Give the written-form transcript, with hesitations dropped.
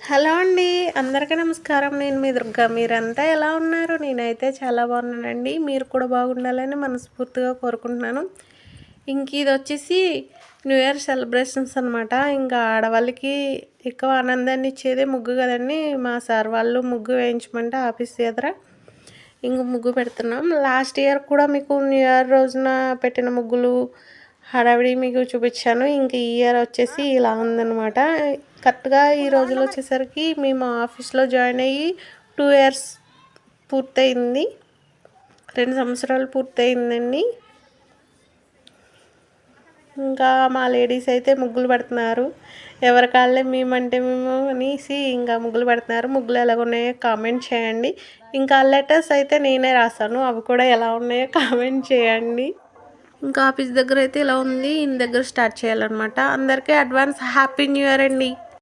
Hello అండి. అందరికీ నమస్కారం. నేను మీ దుర్గా. మీరంతా ఎలా ఉన్నారు? నేనైతే చాలా బాగున్నానండి. మీరు కూడా బాగుండాలని మనస్ఫూర్తిగా కోరుకుంటున్నాను. ఇదొచ్చేసి న్యూ ఇయర్ సెలబ్రేషన్స్ అనమాట. ఇంకా ఆడవాళ్ళకి ఎక్కువ ఆనందాన్ని ఇచ్చేదే ముగ్గు కదండీ. మా సార్ వాళ్ళు ముగ్గు వేయించమంటే ఆఫీస్ దగ్గర ముగ్గు పెడుతున్నాం. లాస్ట్ ఇయర్ కూడా మీకు న్యూ ఇయర్ రోజున పెట్టిన ముగ్గులు హడావిడి మీకు చూపించాను. ఈ ఇయర్ వచ్చేసి ఇలా ఉందనమాట. కరెక్ట్గా ఈ రోజులు వచ్చేసరికి మేము ఆఫీస్లో జాయిన్ అయ్యి 2 ఇయర్స్ పూర్తయింది. 2 సంవత్సరాలు పూర్తయిందండి. ఇంకా మా లేడీస్ అయితే ముగ్గులు పెడుతున్నారు. ఎవరి కాళ్ళే మేమంటే మేము అనేసి ఇంకా ముగ్గులు పెడుతున్నారు. ముగ్గులు ఎలాగున్నాయో కామెంట్ చేయండి. ఇంకా లెటర్స్ అయితే నేనే రాశాను. అవి కూడా ఎలా ఉన్నాయో కామెంట్ చేయండి. ఇంకా ఆఫీస్ దగ్గర అయితే ఇలా ఉంది. దగ్గర స్టార్ట్ చేయాలన్నమాట. అందరికీ అడ్వాన్స్ హ్యాపీ న్యూ ఇయర్ అండి.